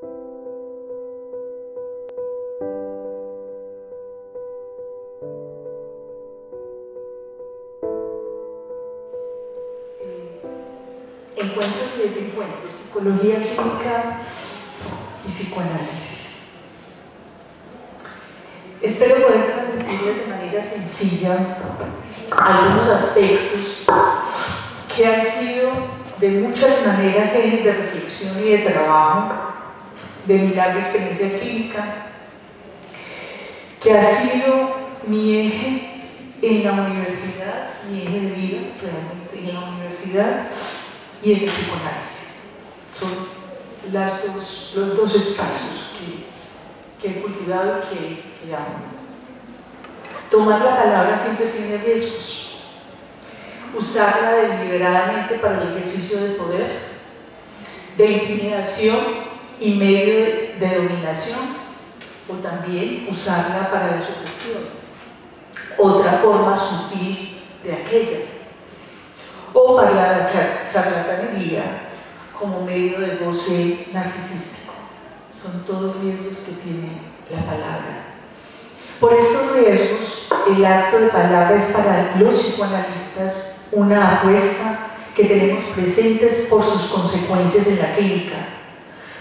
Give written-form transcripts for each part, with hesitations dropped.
Encuentros y desencuentros, psicología clínica y psicoanálisis. Espero poder transmitirles de manera sencilla algunos aspectos que han sido de muchas maneras ejes de reflexión y de trabajo de mi larga experiencia clínica, que ha sido mi eje en la universidad, mi eje de vida realmente en la universidad y en el psicoanálisis. Son los dos espacios que he cultivado y que amo. Tomar la palabra siempre tiene riesgos. Usarla deliberadamente para el ejercicio de poder, de intimidación y medio de dominación, o también usarla para la sugestión, otra forma sutil de aquella, o para la charlatanería como medio de goce narcisístico. Son todos riesgos que tiene la palabra. Por estos riesgos, el acto de palabra es para los psicoanalistas una apuesta que tenemos presentes por sus consecuencias en la clínica,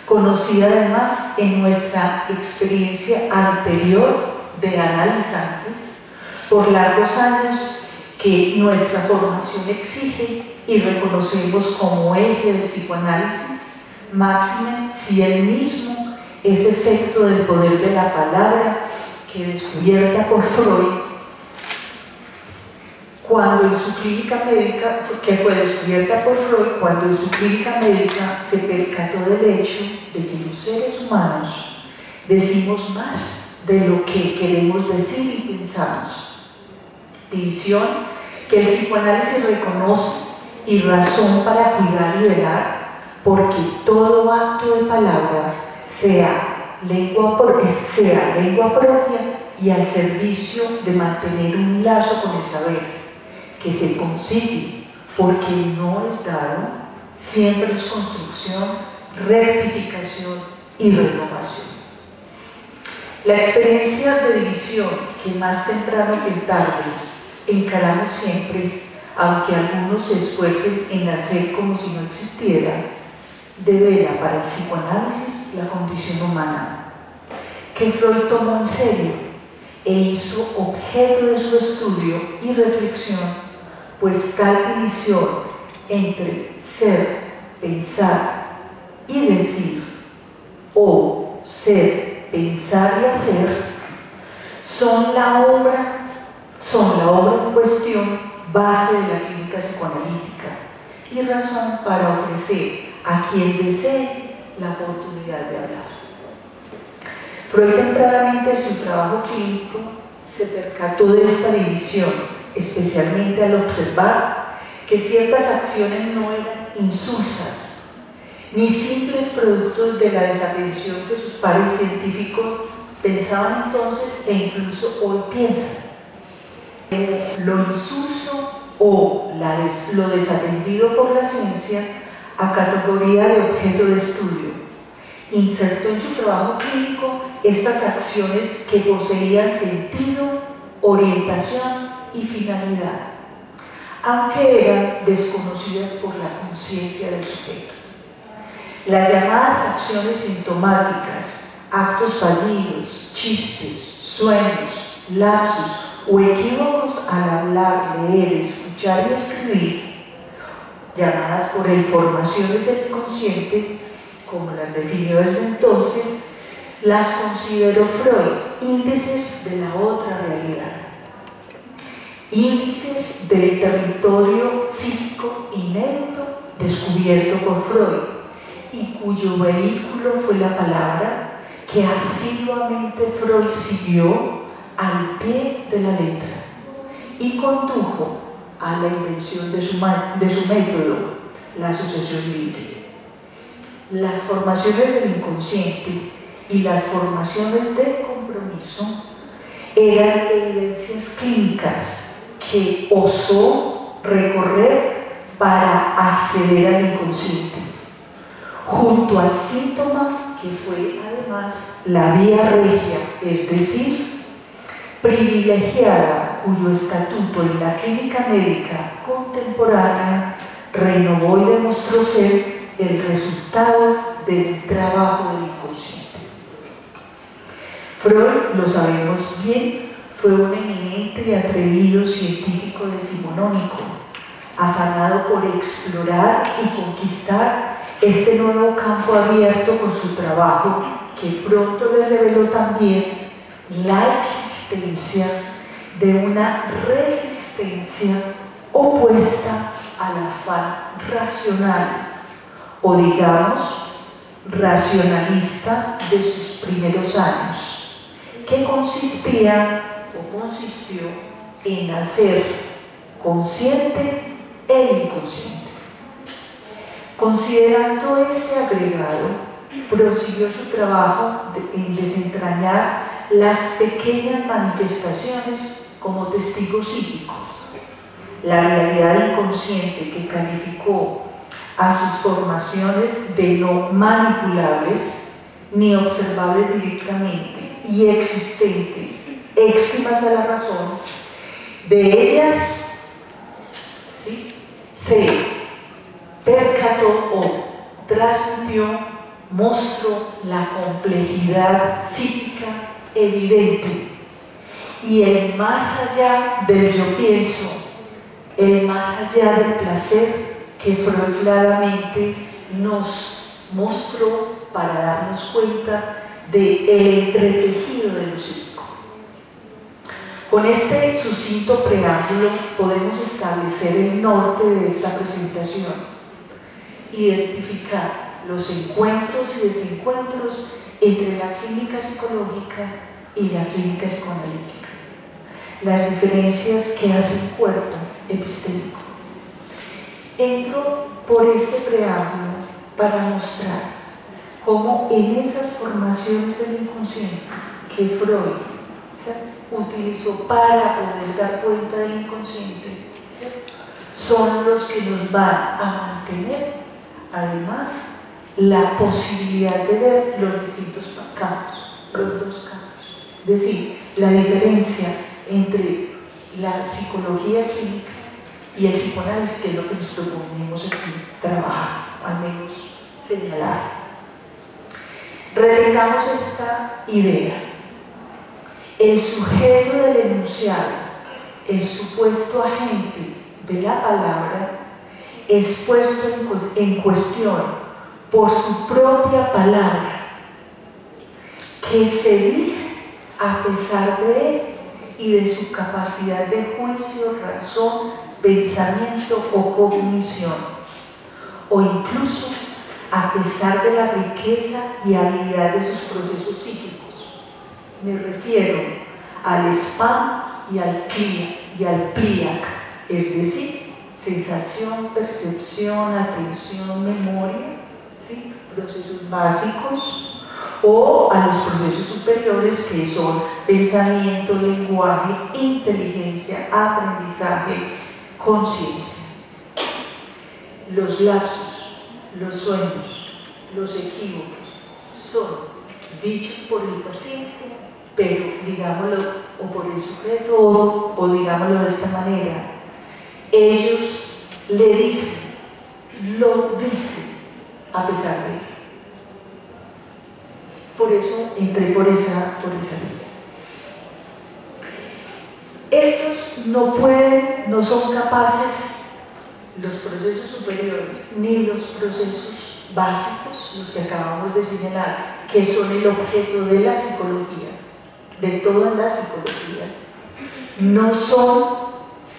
conocida además en nuestra experiencia anterior de analizantes por largos años que nuestra formación exige y reconocemos como eje del psicoanálisis, máxime si el mismo es efecto del poder de la palabra que descubierta por Freud cuando en su clínica médica, se percató del hecho de que los seres humanos decimos más de lo que queremos decir y pensamos. División que el psicoanálisis reconoce y razón para cuidar y velar, porque todo acto de palabra sea lengua propia y al servicio de mantener un lazo con el saber, que se consigue porque no es dado, siempre es construcción, rectificación y renovación. La experiencia de división que más temprano que tarde encaramos siempre, aunque algunos se esfuercen en hacer como si no existiera, devela para el psicoanálisis la condición humana, que Freud tomó en serio e hizo objeto de su estudio y reflexión, pues tal división entre ser, pensar y decir, o ser, pensar y hacer, son la obra en cuestión, base de la clínica psicoanalítica y razón para ofrecer a quien desee la oportunidad de hablar. Freud tempranamente en su trabajo clínico se percató de esta división, especialmente al observar que ciertas acciones no eran insulsas, ni simples productos de la desatención que sus pares científicos pensaban entonces e incluso hoy piensan. Lo insulso o lo desatendido por la ciencia a categoría de objeto de estudio. Insertó en su trabajo clínico estas acciones que poseían sentido, orientación y finalidad, aunque eran desconocidas por la conciencia del sujeto. Las llamadas acciones sintomáticas, actos fallidos, chistes, sueños, lapsus o equívocos al hablar, leer, escuchar y escribir, llamadas por él formaciones del inconsciente, como las definió desde entonces, las consideró Freud índices de la otra realidad, índices del territorio psíquico inédito descubierto por Freud y cuyo vehículo fue la palabra que asiduamente Freud siguió al pie de la letra y condujo a la invención de su método, la asociación libre. Las formaciones del inconsciente y las formaciones del compromiso eran evidencias clínicas que osó recorrer para acceder al inconsciente. Junto al síntoma que fue además la vía regia, es decir, privilegiada, cuyo estatuto en la clínica médica contemporánea renovó y demostró ser el resultado del trabajo del inconsciente. Freud, lo sabemos bien, fue un eminente y atrevido científico decimonónico, afanado por explorar y conquistar este nuevo campo abierto con su trabajo, que pronto le reveló también la existencia de una resistencia opuesta al afán racional, o digamos, racionalista de sus primeros años, que consistió en hacer consciente el inconsciente. Considerando este agregado, prosiguió su trabajo en desentrañar las pequeñas manifestaciones como testigos psíquicos, la realidad inconsciente que calificó a sus formaciones de no manipulables ni observables directamente y existentes, extremas a la razón. De ellas, ¿sí?, se percató o transmitió, mostró la complejidad psíquica evidente y el más allá del yo pienso, el más allá del placer que Freud claramente nos mostró para darnos cuenta del entretejido de lo psíquico. Con este sucinto preámbulo podemos establecer el norte de esta presentación, identificar los encuentros y desencuentros entre la clínica psicológica y la clínica psicoanalítica, las diferencias que hacen cuerpo epistémico. Entro por este preámbulo para mostrar cómo en esas formaciones del inconsciente que Freud utilizó para poder dar cuenta del inconsciente, son los que nos van a mantener, además, la posibilidad de ver los distintos campos, los dos campos. Es decir, la diferencia entre la psicología clínica y el psicoanálisis, que es lo que nos proponemos aquí trabajar, al menos señalar. Retengamos esta idea. El sujeto del enunciado, el supuesto agente de la palabra, es puesto en cuestión por su propia palabra, que se dice a pesar de él y de su capacidad de juicio, razón, pensamiento o cognición, o incluso a pesar de la riqueza y habilidad de sus procesos psíquicos. Me refiero al spam y al pliac, es decir, sensación, percepción, atención, memoria, ¿sí?, procesos básicos, o a los procesos superiores que son pensamiento, lenguaje, inteligencia, aprendizaje, conciencia. Los lapsos, los sueños, los equívocos son dichos por el paciente, pero digámoslo, o por el sujeto, o digámoslo de esta manera, ellos le dicen, lo dicen a pesar de él. Por eso entré por esa vía. Estos no son capaces, los procesos superiores, ni los procesos básicos, los que acabamos de señalar, que son el objeto de la psicología, de todas las psicologías, no son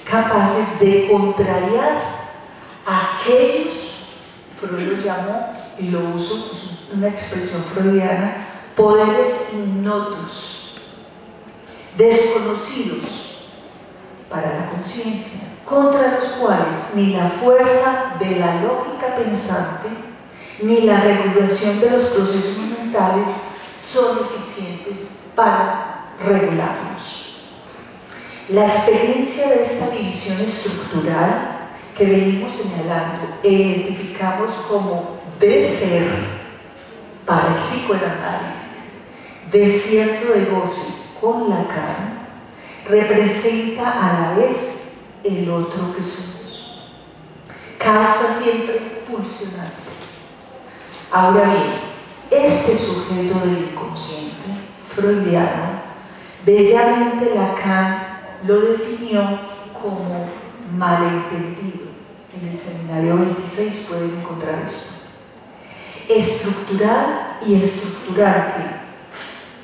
capaces de contrariar a aquellos, Freud los llamó, y lo uso, es una expresión freudiana, poderes ignotos, desconocidos para la conciencia, contra los cuales ni la fuerza de la lógica pensante ni la regulación de los procesos mentales son eficientes para regularlos. La experiencia de esta división estructural que venimos señalando e identificamos como de ser, para el psicoanálisis, desierto de goce con Lacan, representa a la vez el otro que somos. Causa siempre pulsionante. Ahora bien, este sujeto del inconsciente freudiano, bellamente Lacan lo definió como malentendido. En el seminario 26 pueden encontrar esto. Estructural y estructurante,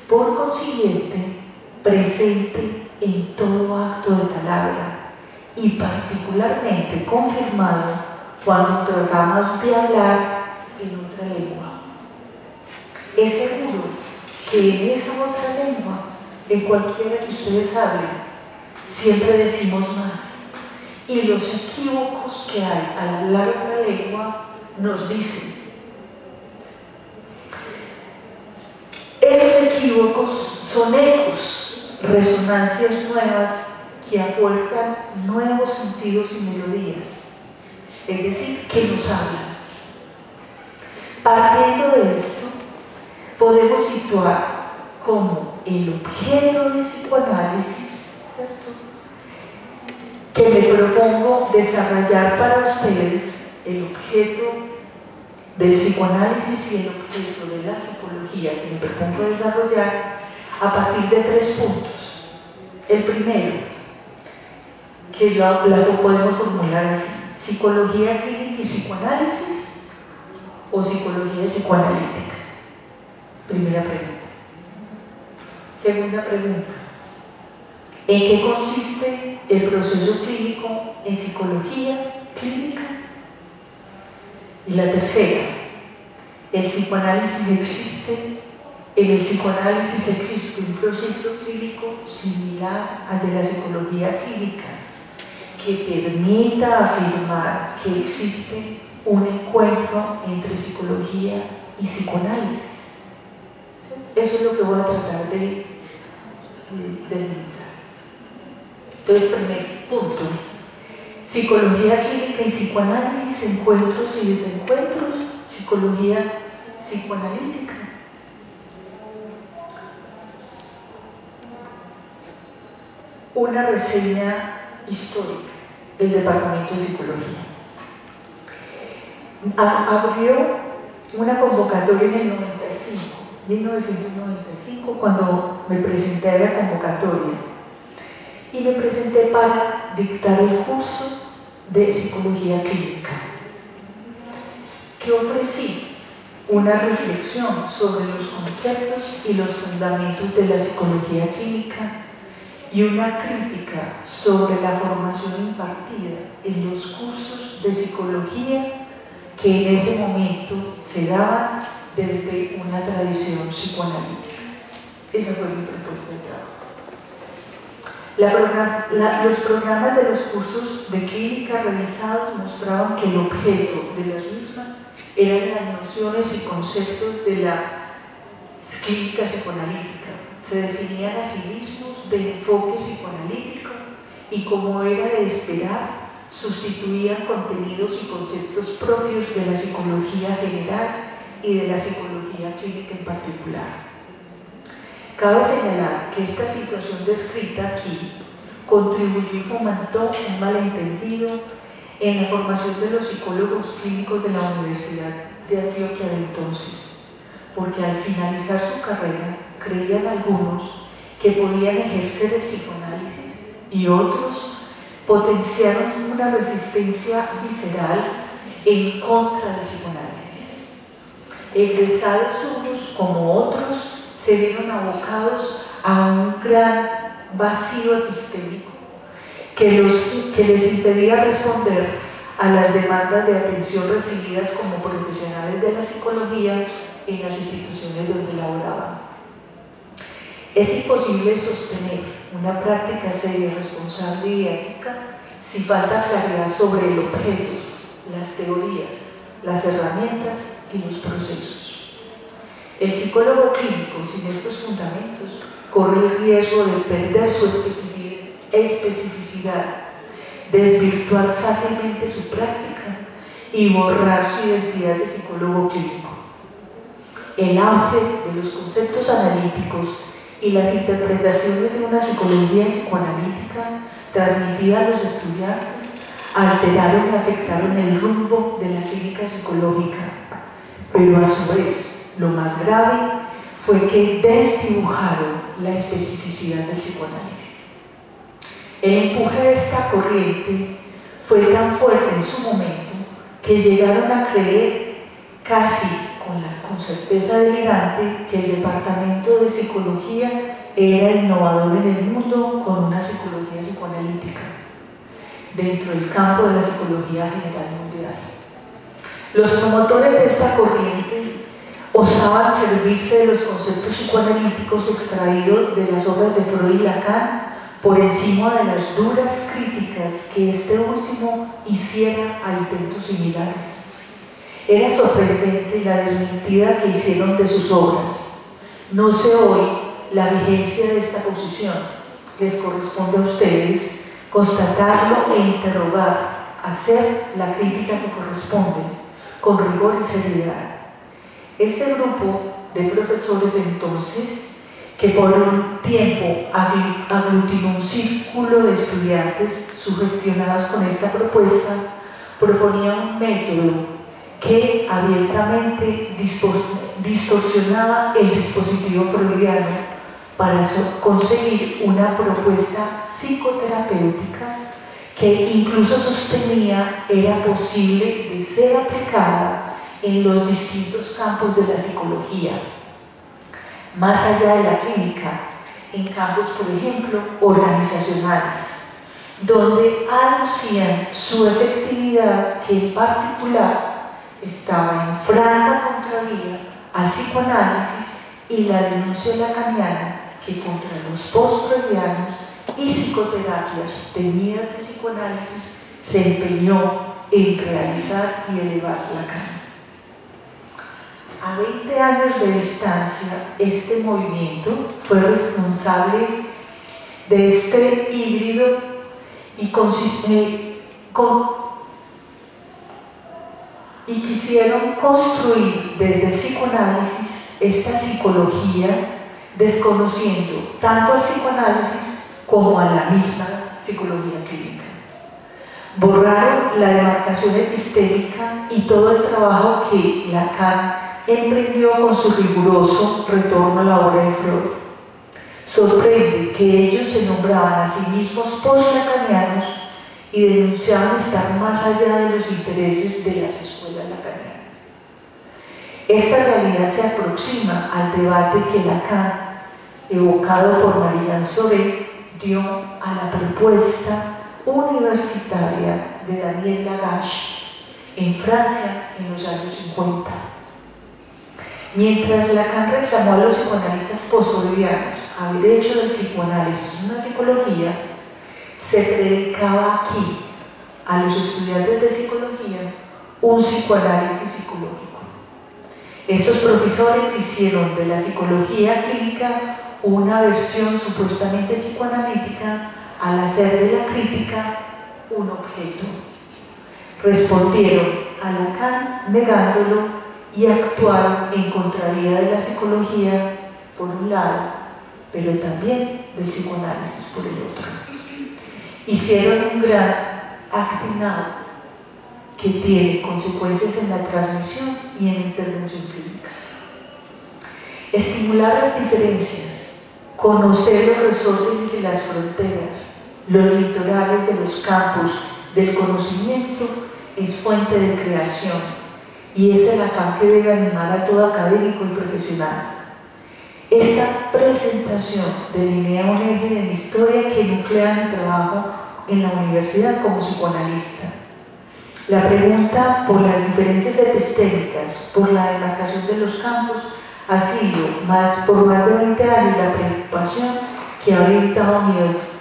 por consiguiente, presente en todo acto de palabra y particularmente confirmado cuando tratamos de hablar en otra lengua. Es seguro que en esa otra lengua, en cualquiera que ustedes hablen, siempre decimos más. Y los equívocos que hay al hablar otra lengua nos dicen. Esos equívocos son ecos, resonancias nuevas que aportan nuevos sentidos y melodías, es decir, que nos hablan. Partiendo de esto, podemos situar como el objeto del psicoanálisis, ¿cierto?, que me propongo desarrollar para ustedes, el objeto del psicoanálisis y el objeto de la psicología que me propongo desarrollar a partir de 3 puntos. El primero, que lo podemos formular así: psicología clínica y psicoanálisis o psicología psicoanalítica. Primera pregunta. Segunda pregunta: ¿en qué consiste el proceso clínico en psicología clínica? Y la tercera: ¿el psicoanálisis existe? En el psicoanálisis existe un proceso clínico similar al de la psicología clínica que permita afirmar que existe un encuentro entre psicología y psicoanálisis. Eso es lo que voy a tratar de delimitar. Entonces, primer punto: psicología clínica y psicoanálisis, encuentros y desencuentros, psicología psicoanalítica. Una reseña histórica del Departamento de Psicología. Abrió una convocatoria en el 1995, cuando me presenté a la convocatoria, y me presenté para dictar el curso de psicología clínica, que ofrecí una reflexión sobre los conceptos y los fundamentos de la psicología clínica y una crítica sobre la formación impartida en los cursos de psicología que en ese momento se daban desde una tradición psicoanalítica. Esa fue mi propuesta de trabajo. Los programas de los cursos de clínica realizados mostraban que el objeto de las mismas eran las nociones y conceptos de la clínica psicoanalítica. Se definían a sí mismos de enfoque psicoanalítico y, como era de esperar, sustituían contenidos y conceptos propios de la psicología general y de la psicología clínica en particular. Cabe señalar que esta situación descrita aquí contribuyó y fomentó un malentendido en la formación de los psicólogos clínicos de la Universidad de Antioquia de entonces, porque al finalizar su carrera creían algunos que podían ejercer el psicoanálisis y otros potenciaron una resistencia visceral en contra del psicoanálisis. Egresados unos como otros se vieron abocados a un gran vacío epistémico que les impedía responder a las demandas de atención recibidas como profesionales de la psicología en las instituciones donde laboraban. Es imposible sostener una práctica seria, responsable y ética si falta claridad sobre el objeto, las teorías, las herramientas y los procesos. El psicólogo clínico sin estos fundamentos corre el riesgo de perder su especificidad, desvirtuar fácilmente su práctica y borrar su identidad de psicólogo clínico. el auge de los conceptos analíticos y las interpretaciones de una psicología psicoanalítica transmitida a los estudiantes alteraron y afectaron el rumbo de la clínica psicológica, pero a su vez, lo más grave fue que desdibujaron la especificidad del psicoanálisis. El empuje de esta corriente fue tan fuerte en su momento que llegaron a creer, casi con certeza delirante, que el departamento de psicología era innovador en el mundo con una psicología psicoanalítica dentro del campo de la psicología general mundial. Los promotores de esta corriente osaban servirse de los conceptos psicoanalíticos extraídos de las obras de Freud y Lacan por encima de las duras críticas que este último hiciera a intentos similares. Era sorprendente la desmentida que hicieron de sus obras. No sé hoy la vigencia de esta posición. Les corresponde a ustedes constatarlo e interrogar, hacer la crítica que corresponde, con rigor y seriedad. Este grupo de profesores entonces, que por un tiempo aglutinó un círculo de estudiantes sugestionados con esta propuesta, proponía un método que abiertamente distorsionaba el dispositivo freudiano para conseguir una propuesta psicoterapéutica que incluso sostenía era posible de ser aplicada en los distintos campos de la psicología, más allá de la clínica, en campos, por ejemplo, organizacionales, donde aducían su efectividad, que en particular estaba en franca contravía al psicoanálisis y la denuncia lacaniana que contra los post-freudianos y psicoterapias tenidas de psicoanálisis se empeñó en realizar y elevar Lacan. A 20 años de distancia, este movimiento fue responsable de este híbrido y quisieron construir desde el psicoanálisis esta psicología, desconociendo tanto al psicoanálisis como a la misma psicología clínica. Borraron la demarcación epistémica y todo el trabajo que Lacan emprendió con su riguroso retorno a la obra de Freud. Sorprende que ellos se nombraban a sí mismos post-lacanianos y denunciaban estar más allá de los intereses de las escuelas lacanianas. Esta realidad se aproxima al debate que Lacan, evocado por Marianne Sauvé, dio a la propuesta universitaria de Daniel Lagache en Francia en los años 50. Mientras Lacan reclamó a los psicoanalistas post-freudianos haber hecho del psicoanálisis una psicología, se predicaba aquí a los estudiantes de psicología un psicoanálisis psicológico. Estos profesores hicieron de la psicología clínica una versión supuestamente psicoanalítica al hacer de la crítica un objeto. Respondieron a Lacan negándolo y actuaron en contravía de la psicología por un lado, pero también del psicoanálisis por el otro. Hicieron un gran acting now que tiene consecuencias en la transmisión y en la intervención clínica. Estimular las diferencias, conocer los resortes y las fronteras, los litorales de los campos del conocimiento es fuente de creación y es el afán que debe animar a todo académico y profesional. Esta presentación delinea un eje de mi historia que nuclea mi trabajo en la universidad como psicoanalista. La pregunta por las diferencias epistémicas, por la demarcación de los campos, ha sido por más de 20 años la preocupación que ha orientado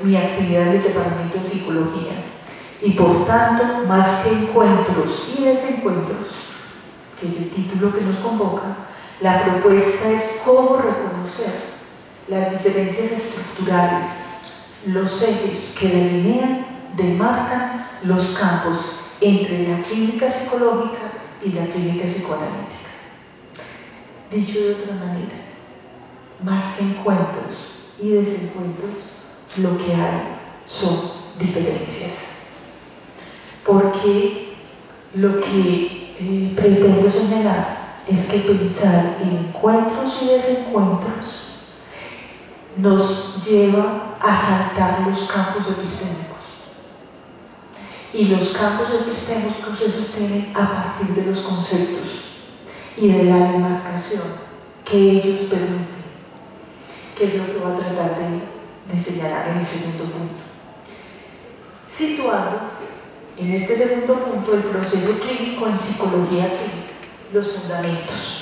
mi actividad en el departamento de psicología. Y por tanto, más que encuentros y desencuentros, que es el título que nos convoca, la propuesta es cómo reconocer las diferencias estructurales, los ejes que delinean, demarcan los campos entre la clínica psicológica y la clínica psicoanalítica. Dicho de otra manera, más que encuentros y desencuentros, lo que hay son diferencias. Porque lo que pretendo señalar es que pensar en encuentros y desencuentros nos lleva a saltar los campos epistémicos. Y los campos epistémicos se sostienen a partir de los conceptos y de la demarcación que ellos permiten, que es lo que voy a tratar de señalar en el segundo punto. Situando en este segundo punto el proceso clínico en psicología clínica, los fundamentos.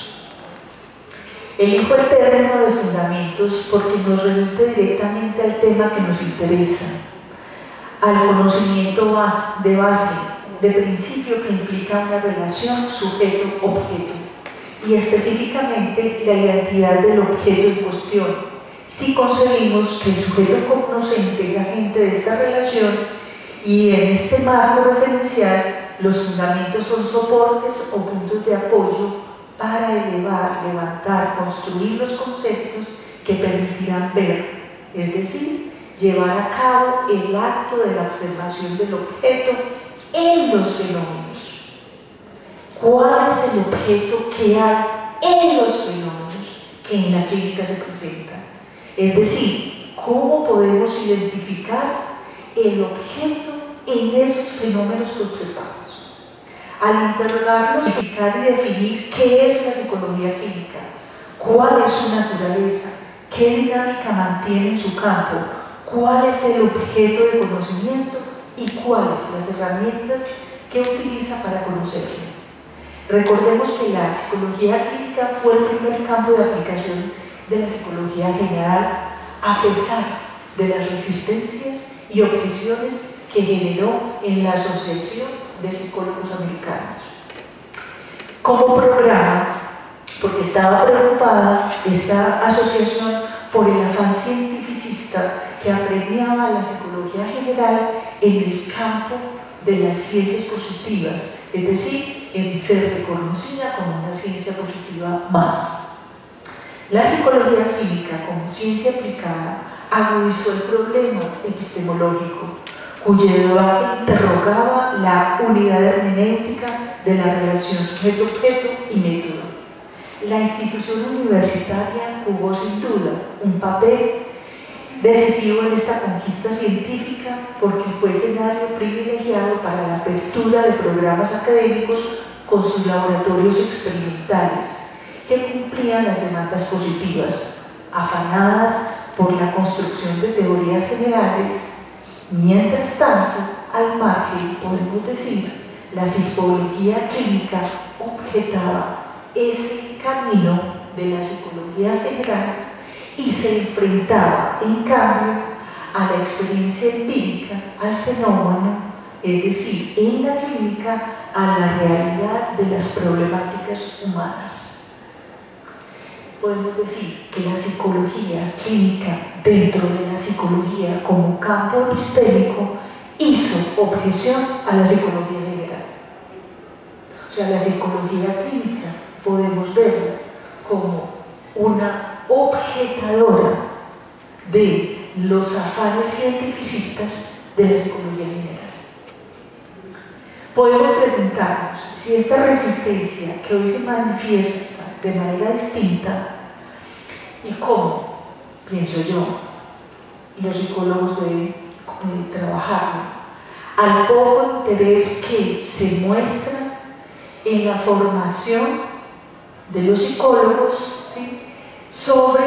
Elijo el término de fundamentos porque nos remite directamente al tema que nos interesa, al conocimiento de base, de principio que implica una relación sujeto-objeto y específicamente la identidad del objeto en cuestión, si concebimos que el sujeto cognoscente es agente de esta relación y en este marco referencial los fundamentos son soportes o puntos de apoyo para elevar, levantar, construir los conceptos que permitirán ver, es decir, llevar a cabo el acto de la observación del objeto en los fenómenos. ¿Cuál es el objeto que hay en los fenómenos que en la clínica se presentan? Es decir, ¿cómo podemos identificar el objeto en esos fenómenos que observamos? Al interrogarnos, explicar y definir qué es la psicología clínica, cuál es su naturaleza, qué dinámica mantiene en su campo, cuál es el objeto de conocimiento y cuáles las herramientas que utiliza para conocerlo. Recordemos que la psicología clínica fue el primer campo de aplicación de la psicología general, a pesar de las resistencias y objeciones que generó en la Asociación de Psicólogos Americanos. Como programa, porque estaba preocupada esta asociación por el afán cientificista que apremiaba la psicología general en el campo de las ciencias positivas, es decir, en ser reconocida como una ciencia positiva más. La psicología clínica, como ciencia aplicada, agudizó el problema epistemológico, cuyo debate interrogaba la unidad hermenéutica de la relación sujeto-objeto y método. La institución universitaria jugó sin duda un papel decisivo en esta conquista científica porque fue escenario privilegiado para la apertura de programas académicos con sus laboratorios experimentales que cumplían las demandas positivas, afanadas por la construcción de teorías generales. Mientras tanto, al margen, podemos decir, la psicología clínica objetaba ese camino de la psicología general y se enfrentaba, en cambio, a la experiencia empírica, al fenómeno, es decir, en la clínica, a la realidad de las problemáticas humanas. Podemos decir que la psicología clínica, dentro de la psicología como campo epistémico, hizo objeción a la psicología general. O sea, la psicología clínica podemos verla como una objetadora de los afanes cientificistas de la psicología general. Podemos preguntarnos si esta resistencia que hoy se manifiesta de manera distinta y cómo, pienso yo, los psicólogos deben trabajarlo, al poco interés que se muestra en la formación de los psicólogos, ¿sí?, sobre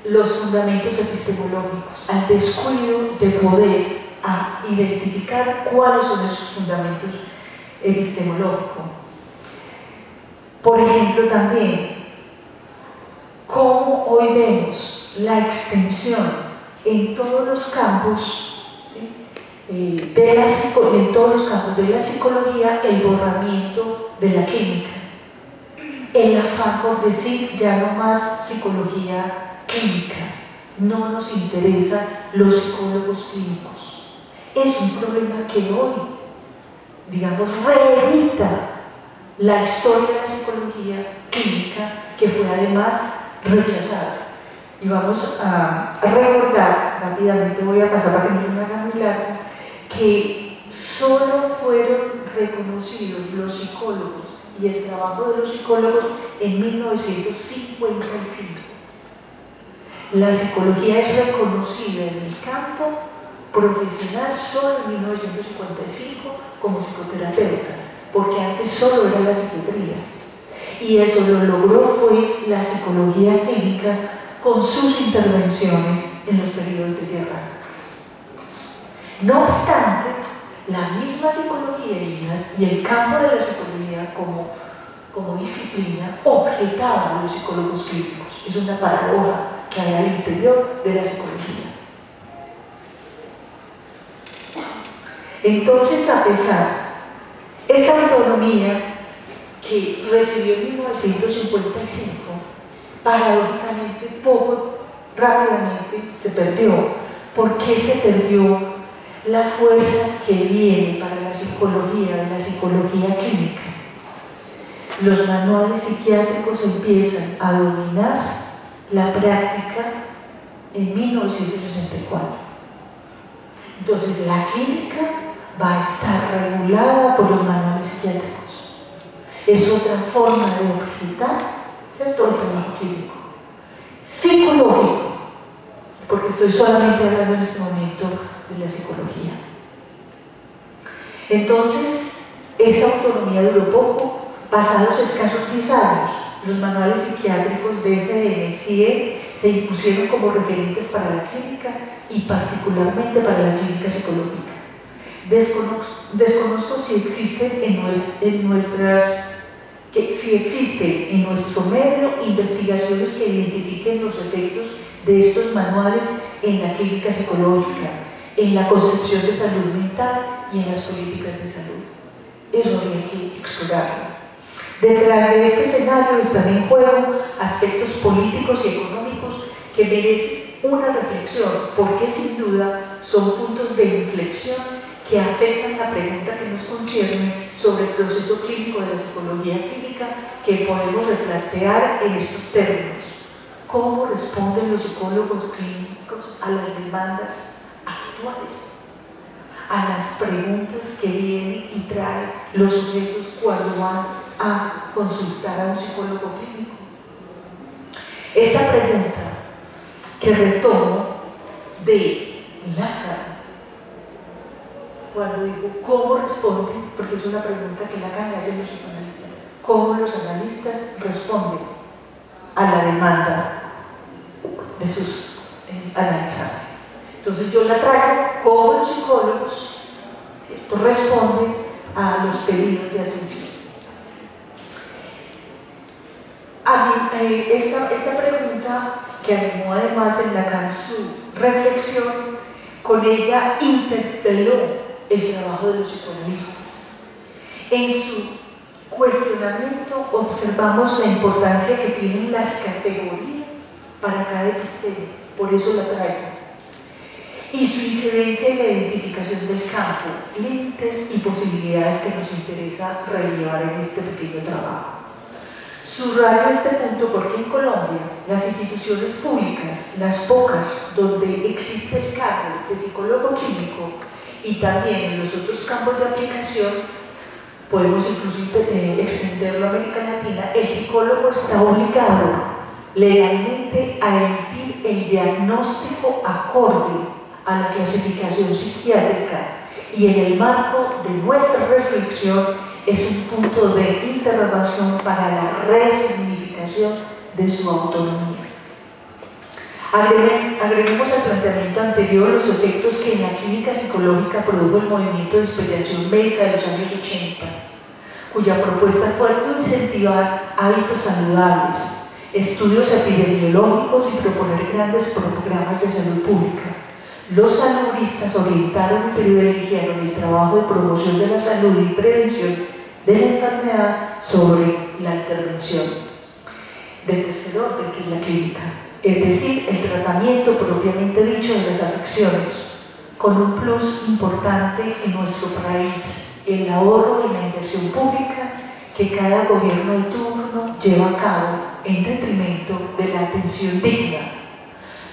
los fundamentos epistemológicos, al descuido de poder identificar cuáles son esos fundamentos epistemológicos. Por ejemplo, también, cómo hoy vemos la extensión en todos los campos, ¿sí?, en todos los campos de la psicología, el borramiento de la clínica, el afán por decir ya no más psicología clínica, no nos interesan los psicólogos clínicos. Es un problema que hoy, digamos, reedita la historia de la psicología psicología clínica, que fue además rechazada. Y vamos a recordar, rápidamente voy a pasar para que no me haga muy largo, que solo fueron reconocidos los psicólogos y el trabajo de los psicólogos en 1955. La psicología es reconocida en el campo profesional solo en 1955 como psicoterapeutas, porque antes solo era la psiquiatría. Y eso lo logró fue la psicología clínica con sus intervenciones en los periodos de guerra. No obstante, la misma psicología y el campo de la psicología como disciplina objetaba a los psicólogos clínicos. Es una paradoja que hay al interior de la psicología. Entonces, a pesar de esta autonomía que recibió en 1955, paradójicamente, rápidamente se perdió. ¿Por qué se perdió la fuerza que viene para la psicología, de la psicología clínica? Los manuales psiquiátricos empiezan a dominar la práctica en 1964. Entonces, la clínica va a estar regulada por los manuales psiquiátricos. Es otra forma de objetar, ¿cierto?, el trabajo clínico. Psicológico, porque estoy solamente hablando en este momento de la psicología. Entonces, esa autonomía duró poco. Pasados escasos 10 años, los manuales psiquiátricos de DSM-CIE se impusieron como referentes para la clínica y particularmente para la clínica psicológica. Desconozco si existen si existen en nuestro medio investigaciones que identifiquen los efectos de estos manuales en la clínica psicológica, en la concepción de salud mental y en las políticas de salud. Eso habría que explorarlo. Detrás de este escenario están en juego aspectos políticos y económicos que merecen una reflexión, porque sin duda son puntos de inflexión que afectan la pregunta que nos concierne sobre el proceso clínico de la psicología clínica, que podemos replantear en estos términos. ¿Cómo responden los psicólogos clínicos a las demandas actuales? A las preguntas que vienen y traen los sujetos cuando van a consultar a un psicólogo clínico. Esta pregunta que retomo de Lacan, cuando digo cómo responden, porque es una pregunta que Lacan le hace a los psicoanalistas, cómo los analistas responden a la demanda de sus analizantes. Entonces yo la traigo cómo los psicólogos, ¿cierto?, responden a los pedidos de atención. Esta pregunta que animó además en Lacan su reflexión, con ella interpeló el trabajo de los psicoanalistas. En su cuestionamiento observamos la importancia que tienen las categorías para cada epistema, por eso la traigo, y su incidencia en la identificación del campo, límites y posibilidades que nos interesa relevar en este pequeño trabajo. Subrayo este punto porque en Colombia las instituciones públicas, las pocas donde existe el cargo de psicólogo clínico y también en los otros campos de aplicación, podemos incluso extenderlo a América Latina, el psicólogo está obligado legalmente a emitir el diagnóstico acorde a la clasificación psiquiátrica, y en el marco de nuestra reflexión es un punto de interrogación para la resignificación de su autonomía. Agreguemos al planteamiento anterior los efectos que en la clínica psicológica produjo el movimiento de experimentación médica de los años 80, cuya propuesta fue incentivar hábitos saludables, estudios epidemiológicos y proponer grandes programas de salud pública. Los saludistas orientaron y privilegiaron el trabajo de promoción de la salud y prevención de la enfermedad sobre la intervención de tercer orden, que es la clínica, es decir, el tratamiento propiamente dicho de las afecciones, con un plus importante en nuestro país, el ahorro y la inversión pública que cada gobierno de turno lleva a cabo en detrimento de la atención digna.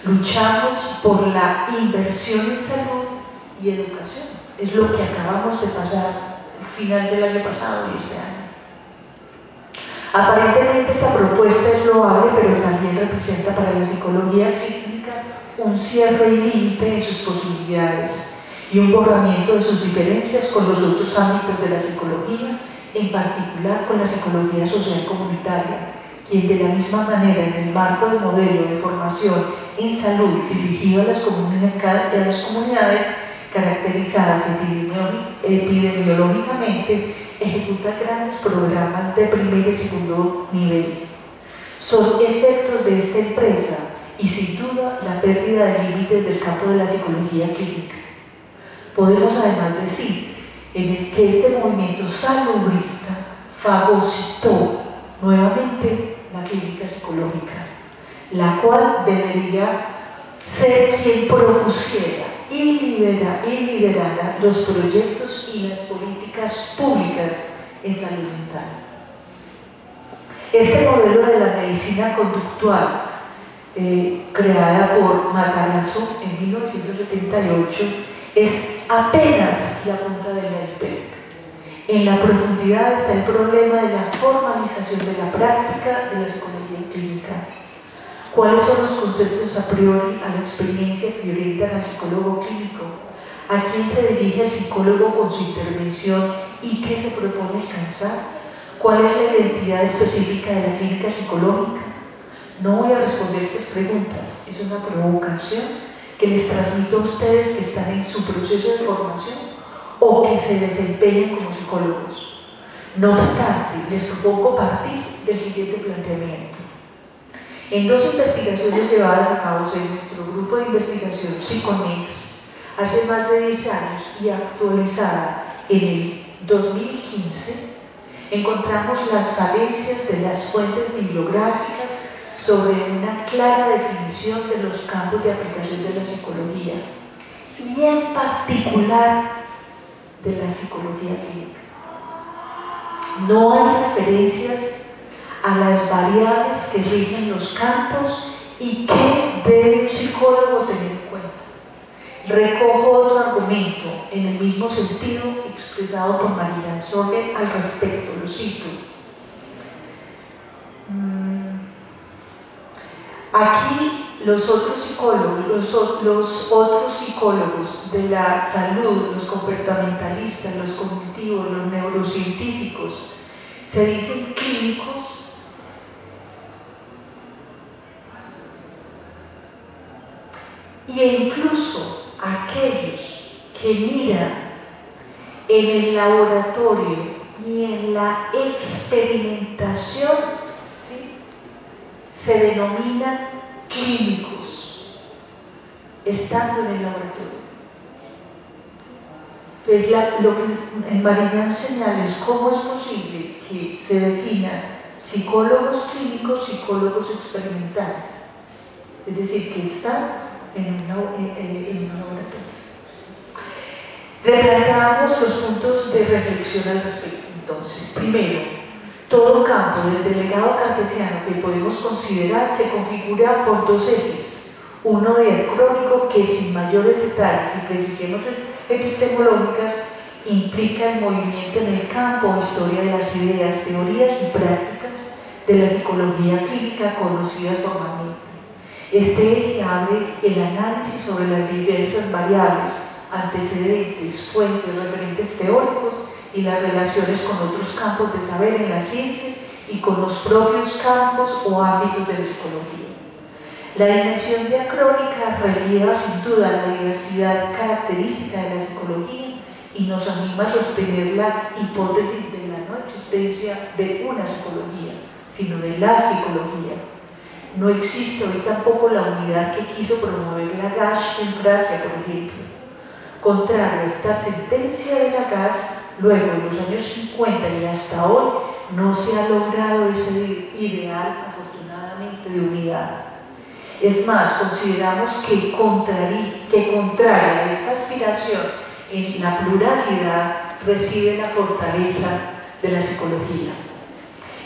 Luchamos por la inversión en salud y educación. Es lo que acabamos de pasar al final del año pasado y este año. Aparentemente esta propuesta es loable, pero también representa para la psicología clínica un cierre y límite en sus posibilidades y un borramiento de sus diferencias con los otros ámbitos de la psicología, en particular con la psicología social comunitaria, quien de la misma manera en el marco del modelo de formación en salud dirigido a las comunidades caracterizadas epidemiológicamente, ejecuta grandes programas de primer y segundo nivel. Son efectos de esta empresa y sin duda la pérdida de límites del campo de la psicología clínica. Podemos además decir que este movimiento salubrista fagocitó nuevamente la clínica psicológica, la cual debería ser quien propusiera y liderara los proyectos y las políticas públicas en salud mental. Este modelo de la medicina conductual, creada por Matarazzo en 1978, es apenas la punta del iceberg. En la profundidad está el problema de la formalización de la práctica de la psicología clínica. ¿Cuáles son los conceptos a priori a la experiencia que orientan al psicólogo clínico? ¿A quién se dirige el psicólogo con su intervención y qué se propone alcanzar? ¿Cuál es la identidad específica de la clínica psicológica? No voy a responder estas preguntas, es una provocación que les transmito a ustedes que están en su proceso de formación o que se desempeñan como psicólogos. No obstante, les propongo partir del siguiente planteamiento. En dos investigaciones llevadas a cabo en nuestro grupo de investigación Psiconex hace más de 10 años y actualizada en el 2015, encontramos las falencias de las fuentes bibliográficas sobre una clara definición de los campos de aplicación de la psicología y en particular de la psicología clínica. No hay referencias a las variables que rigen los campos y que debe un psicólogo tener en cuenta. Recojo otro argumento en el mismo sentido expresado por María Sorge al respecto, lo cito. Aquí los otros psicólogos de la salud, los comportamentalistas, los cognitivos, los neurocientíficos, se dicen clínicos e incluso aquellos que miran en el laboratorio y en la experimentación, ¿sí?, se denominan clínicos, estando en el laboratorio. Entonces, lo que Mariñán señala es cómo es posible que se definan psicólogos clínicos, psicólogos experimentales, es decir, que están en un laboratorio. Replanteamos los puntos de reflexión al respecto. Entonces, primero, todo campo del legado cartesiano que podemos considerar se configura por dos ejes: uno diacrónico, que sin mayores detalles y precisiones epistemológicas implica el movimiento en el campo o historia de las ideas, teorías y prácticas de la psicología clínica conocidas formalmente. Este eje abre el análisis sobre las diversas variables, antecedentes, fuentes, referentes teóricos y las relaciones con otros campos de saber en las ciencias y con los propios campos o ámbitos de la psicología. La dimensión diacrónica relieva sin duda la diversidad característica de la psicología y nos anima a sostener la hipótesis de la no existencia de una psicología, sino de la psicología. No existe hoy tampoco la unidad que quiso promover Lagache en Francia, por ejemplo. Contrario a esta sentencia de Lagache, luego en los años 50 y hasta hoy, no se ha logrado ese ideal, afortunadamente, de unidad. Es más, consideramos que contraria a esta aspiración en la pluralidad reside la fortaleza de la psicología.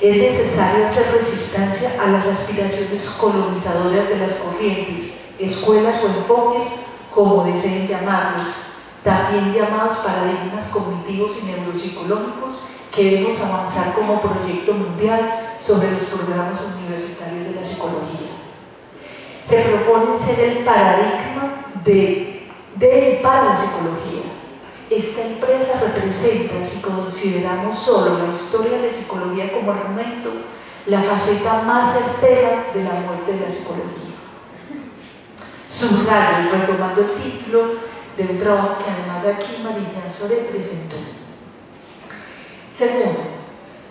Es necesario hacer resistencia a las aspiraciones colonizadoras de las corrientes, escuelas o enfoques, como deseen llamarlos, también llamados paradigmas cognitivos y neuropsicológicos, que debemos avanzar como proyecto mundial sobre los programas universitarios de la psicología. Se propone ser el paradigma de y para la psicología. Esta empresa representa, si consideramos solo la historia de la psicología como argumento, la faceta más certera de la muerte de la psicología. Subrayo, retomando el título de un trabajo que además aquí Marillán Soré presentó. Segundo,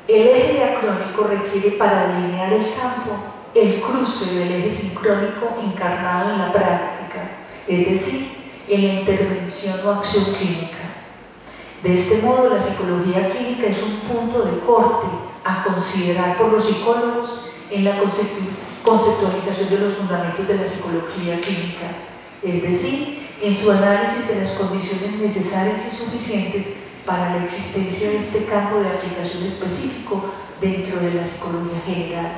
el eje diacrónico requiere para delinear el campo el cruce del eje sincrónico encarnado en la práctica, es decir, en la intervención o acción clínica. De este modo, la psicología clínica es un punto de corte a considerar por los psicólogos en la conceptualización de los fundamentos de la psicología clínica, es decir, en su análisis de las condiciones necesarias y suficientes para la existencia de este campo de aplicación específico dentro de la psicología general,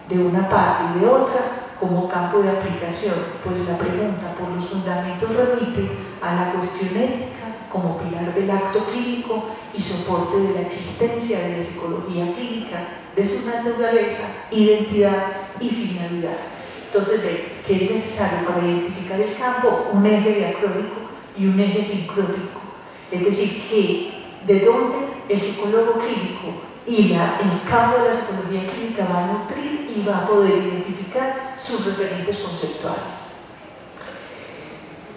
de una parte y de otra como campo de aplicación, pues la pregunta por los fundamentos remite a la cuestión ética como pilar del acto clínico y soporte de la existencia de la psicología clínica, de su naturaleza, identidad y finalidad. Entonces, ¿qué es necesario para identificar el campo? Un eje diacrónico y un eje sincrónico. Es decir, que de dónde el psicólogo clínico y el campo de la psicología clínica va a nutrir y va a poder identificar sus referentes conceptuales.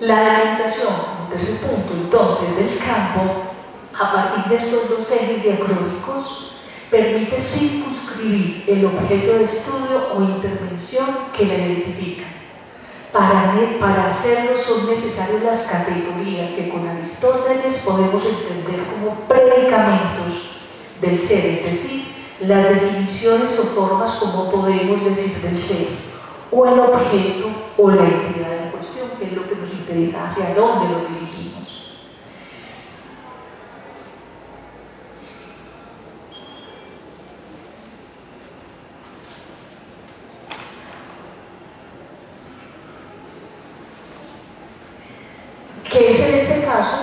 La delimitación, como tercer punto, entonces, del campo, a partir de estos dos ejes diacrónicos, permite circunscribir el objeto de estudio o intervención que la identifica. Para hacerlo son necesarias las categorías que con Aristóteles podemos entender como predicamentos del ser, es decir, las definiciones o formas como podemos decir del ser, o el objeto o la entidad en cuestión, que es lo que nos interesa, hacia dónde lo dirigimos. Que es en este caso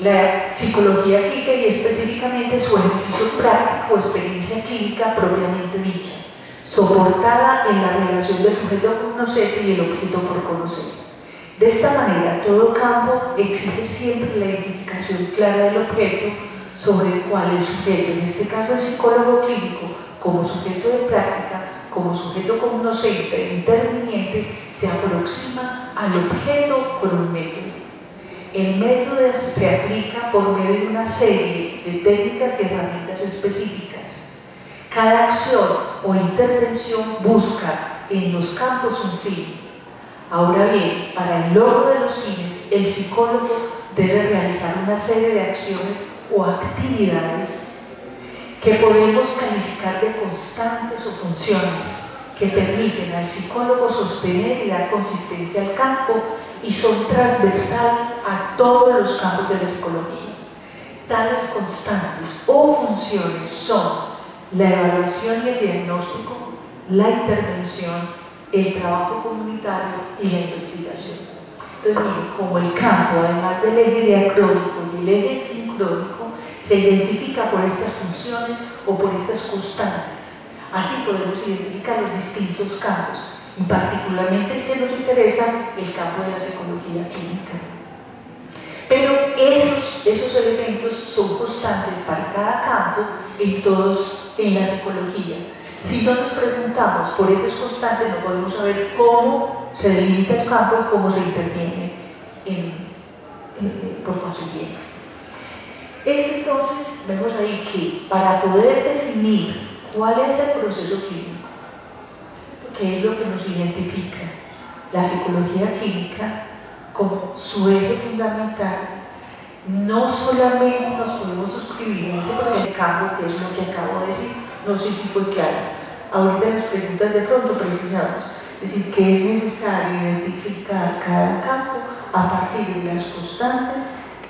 la psicología clínica y específicamente su ejercicio práctico o experiencia clínica propiamente dicha, soportada en la relación del sujeto cognoscente y el objeto por conocer. De esta manera, todo campo exige siempre la identificación clara del objeto sobre el cual el sujeto, en este caso el psicólogo clínico, como sujeto de práctica, como sujeto cognoscente e interviniente, se aproxima al objeto con un método. El método se aplica por medio de una serie de técnicas y herramientas específicas. Cada acción o intervención busca en los campos un fin. Ahora bien, para el logro de los fines, el psicólogo debe realizar una serie de acciones o actividades que podemos calificar de constantes o funciones que permiten al psicólogo sostener y dar consistencia al campo y son transversales a todos los campos de la psicología. Tales constantes o funciones son la evaluación y el diagnóstico, la intervención, el trabajo comunitario y la investigación. Entonces, miren, como el campo, además del eje diacrónico y el eje sincrónico, se identifica por estas funciones o por estas constantes. Así podemos identificar los distintos campos y particularmente el que nos interesa, el campo de la psicología clínica. Pero esos elementos son constantes para cada campo en la psicología. Si no nos preguntamos por esas constantes, no podemos saber cómo se delimita el campo y cómo se interviene por consiguiente. Entonces, vemos ahí que para poder definir cuál es el proceso clínico, qué es lo que nos identifica la psicología clínica como su eje fundamental, no solamente nos podemos suscribir en ese primer campo, que es lo que acabo de decir, no sé si fue claro. Ahorita las preguntas de pronto precisamos, es decir, que es necesario identificar cada campo a partir de las constantes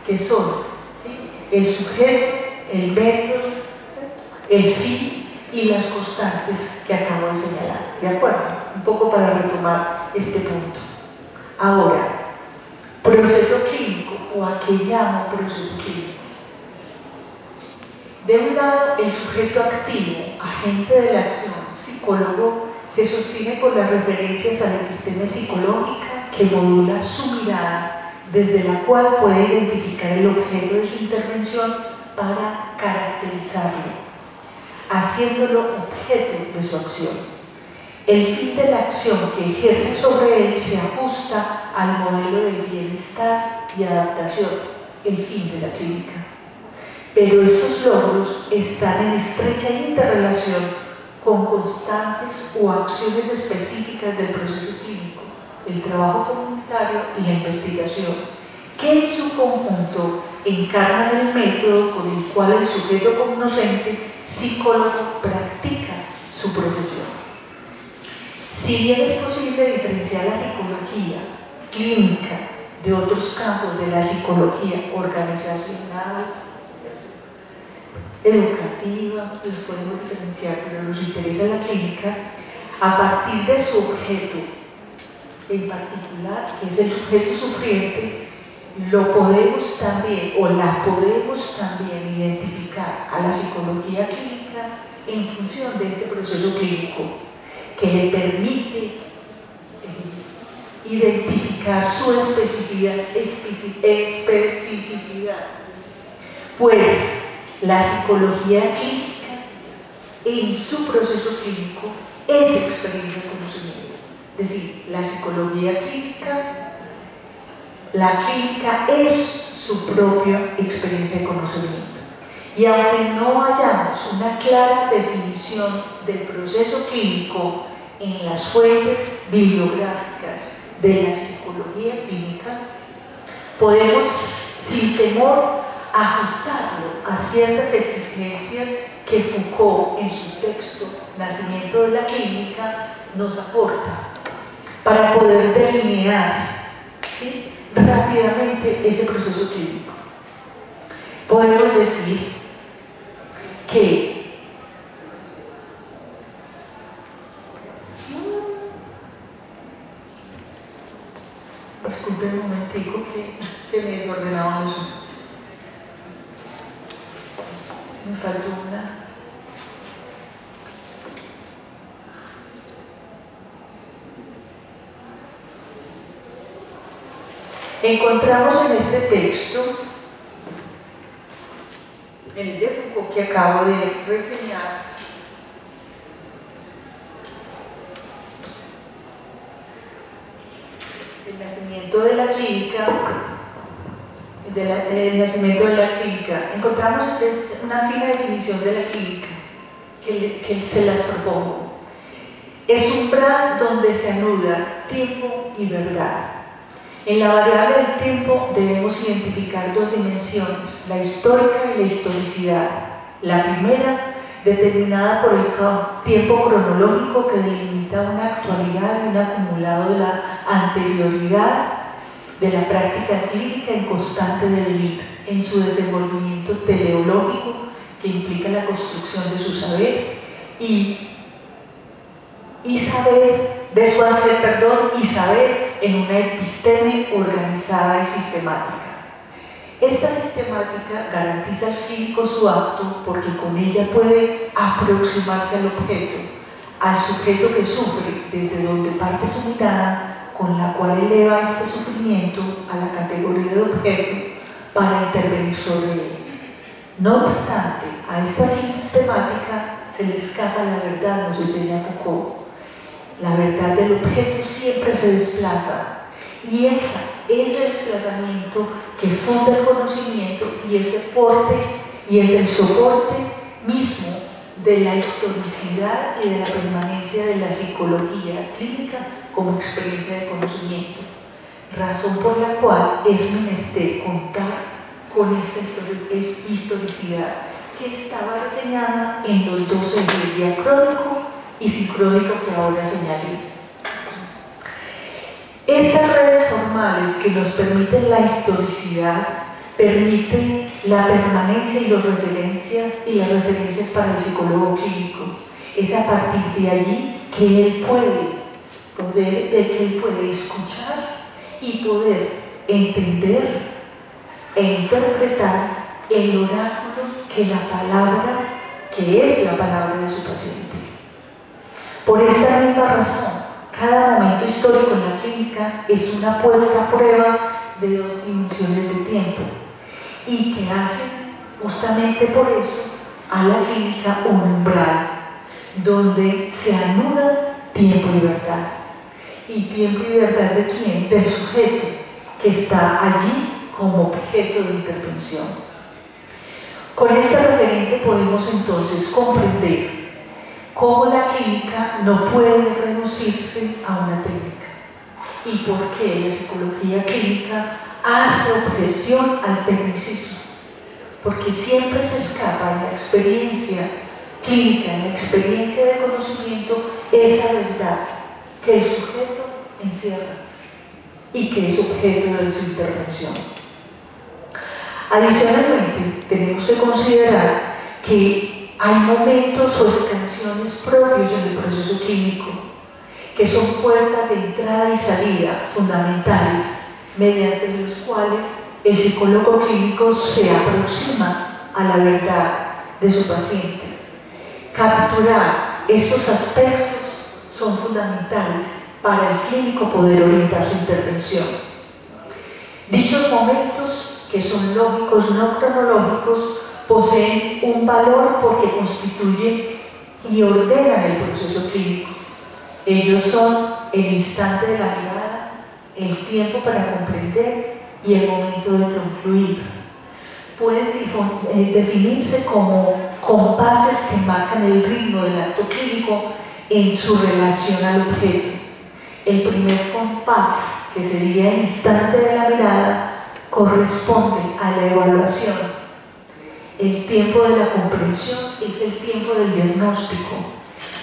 que son, ¿sí?, el sujeto, el método, el fin y las constantes que acabo de señalar. ¿De acuerdo? Un poco para retomar este punto. Ahora, proceso clínico, o a qué llamo proceso clínico. De un lado, el sujeto activo, agente de la acción, psicólogo, se sostiene por las referencias a la episteme psicológica que modula su mirada, desde la cual puede identificar el objeto de su intervención para caracterizarlo, haciéndolo objeto de su acción. El fin de la acción que ejerce sobre él se ajusta al modelo de bienestar y adaptación, el fin de la clínica. Pero estos logros están en estrecha interrelación con constantes o acciones específicas del proceso clínico, el trabajo comunitario y la investigación, que en su conjunto encarnan el método con el cual el sujeto cognoscente psicólogo practica su profesión. Si bien es posible diferenciar la psicología clínica de otros campos de la psicología organizacional, educativa, los podemos diferenciar, pero nos interesa la clínica, a partir de su objeto en particular, que es el sujeto sufriente, lo podemos también, o la podemos también identificar a la psicología clínica en función de ese proceso clínico, que le permite identificar su especificidad, pues la psicología clínica en su proceso clínico es experiencia de conocimiento. Es decir, la psicología clínica, la clínica es su propia experiencia de conocimiento. Y aunque no hayamos una clara definición del proceso clínico en las fuentes bibliográficas de la psicología clínica, podemos sin temor ajustarlo a ciertas exigencias que Foucault en su texto Nacimiento de la Clínica nos aporta para poder delinear, ¿sí?, rápidamente ese proceso clínico. Podemos decir que disculpen un momentico que se me desordenaban los ojos. Me faltó una. Encontramos en este texto, en el de Foucault que acabo de reseñar, el nacimiento de la clínica, encontramos una fina definición de la clínica que se las propongo. Es un umbral donde se anuda tiempo y verdad. En la variable del tiempo debemos identificar dos dimensiones, la histórica y la historicidad. La primera, determinada por el tiempo cronológico que delimita una actualidad y un acumulado de la anterioridad de la práctica clínica en constante devenir, en su desenvolvimiento teleológico que implica la construcción de su saber y saber de su hacer, y saber en una episteme organizada y sistemática. Esta sistemática garantiza al clínico su acto porque con ella puede aproximarse al objeto, al sujeto que sufre, desde donde parte su mirada, con la cual eleva este sufrimiento a la categoría de objeto para intervenir sobre él. No obstante, a esta sistemática se le escapa la verdad, nos enseña Foucault. La verdad del objeto siempre se desplaza y ese desplazamiento que funda el conocimiento y es el soporte mismo de la historicidad y de la permanencia de la psicología clínica como experiencia de conocimiento, razón por la cual es menester contar con esta historicidad que estaba reseñada en los dos ejes diacrónico y sincrónico que ahora señalé. Estas redes formales que nos permiten la historicidad permite la permanencia y las referencias para el psicólogo clínico. Es a partir de allí que él puede escuchar y poder entender e interpretar el oráculo que es la palabra de su paciente. Por esta misma razón, cada momento histórico en la clínica es una puesta a prueba de 2 dimensiones de tiempo y que hacen justamente por eso a la clínica un umbral donde se anula tiempo y libertad. ¿Y tiempo y libertad de quién? Del sujeto que está allí como objeto de intervención. Con este referente podemos entonces comprender cómo la clínica no puede reducirse a una técnica y por qué la psicología clínica hace objeción al tecnicismo, porque siempre se escapa en la experiencia clínica, en la experiencia de conocimiento, esa verdad que el sujeto encierra y que es objeto de su intervención. Adicionalmente, tenemos que considerar que hay momentos o extensiones propios en el proceso clínico que son puertas de entrada y salida fundamentales mediante los cuales el psicólogo clínico se aproxima a la verdad de su paciente. Capturar estos aspectos son fundamentales para el clínico poder orientar su intervención. Dichos momentos, que son lógicos, no cronológicos, poseen un valor porque constituyen y ordenan el proceso clínico. Ellos son el instante de la mirada, el tiempo para comprender y el momento de concluir. Pueden definirse como compases que marcan el ritmo del acto clínico en su relación al objeto. El primer compás, que sería el instante de la mirada, corresponde a la evaluación. El tiempo de la comprensión es el tiempo del diagnóstico,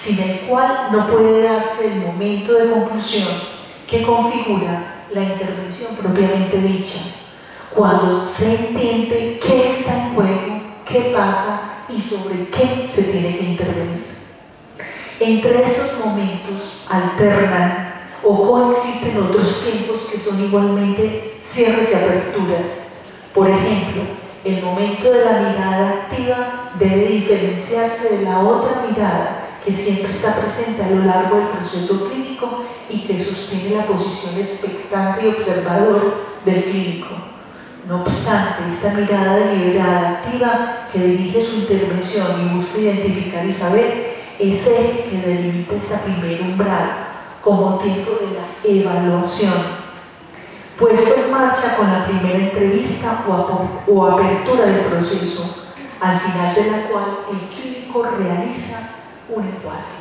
sin el cual no puede darse el momento de conclusión que configura la intervención propiamente dicha, cuando se entiende qué está en juego, qué pasa y sobre qué se tiene que intervenir. Entre estos momentos alternan o coexisten otros tiempos que son igualmente cierres y aperturas. Por ejemplo, el momento de la mirada activa debe diferenciarse de la otra mirada que siempre está presente a lo largo del proceso clínico y que sostiene la posición expectante y observador del clínico. No obstante, esta mirada deliberada activa que dirige su intervención y busca identificar y saber es el que delimita esta primer umbral como tiempo de la evaluación, puesto en marcha con la primera entrevista o apertura del proceso, al final de la cual el clínico realiza un encuadre.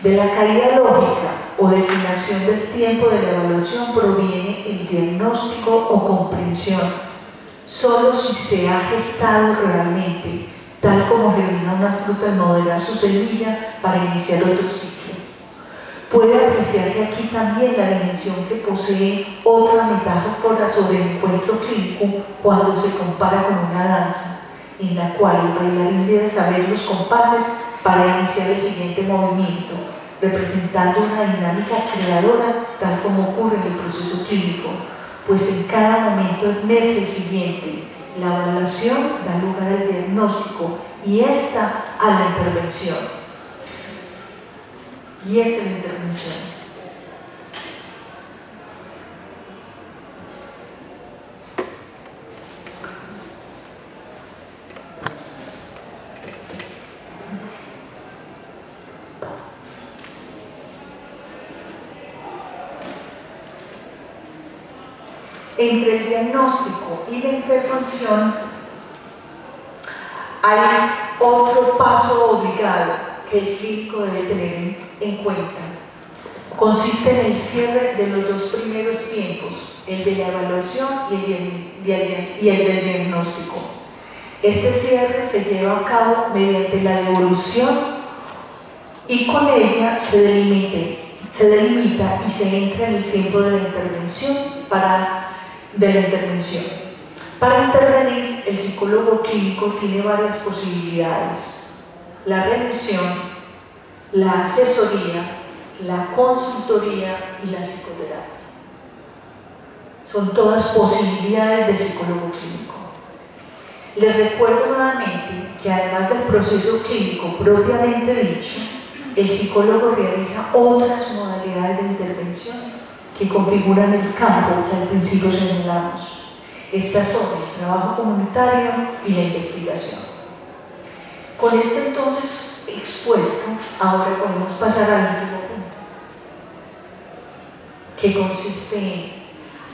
De la caída lógica o declinación del tiempo de la evaluación proviene el diagnóstico o comprensión, solo si se ha gestado realmente, tal como germina una fruta al modelar su semilla para iniciar otro ciclo. Puede apreciarse aquí también la dimensión que posee otra metáfora sobre el encuentro clínico cuando se compara con una danza, en la cual el bailarín debe saber los compases para iniciar el siguiente movimiento, representando una dinámica creadora tal como ocurre en el proceso clínico, pues en cada momento emerge el siguiente. La evaluación da lugar al diagnóstico y esta a la intervención. Y esta es la intervención. Entre el diagnóstico y la intervención hay otro paso obligado que el clínico debe tener en cuenta. Consiste en el cierre de los 2 primeros tiempos, el de la evaluación y el del diagnóstico. Este cierre se lleva a cabo mediante la devolución y con ella se delimita y se entra en el tiempo de la intervención. Para intervenir, el psicólogo clínico tiene varias posibilidades: la revisión, la asesoría, la consultoría y la psicoterapia. Son todas posibilidades del psicólogo clínico. Les recuerdo nuevamente que además del proceso clínico propiamente dicho, el psicólogo realiza otras modalidades de intervención que configuran el campo que al principio señalamos. Estas son el trabajo comunitario y la investigación. Con esto entonces expuesto, ahora podemos pasar al último punto, que consiste en: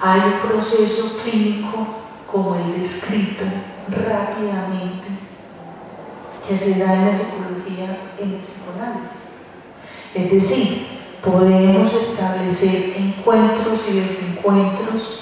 hay un proceso clínico como el descrito rápidamente que se da en la psicología, en el psicoanálisis. Es decir, podemos establecer encuentros y desencuentros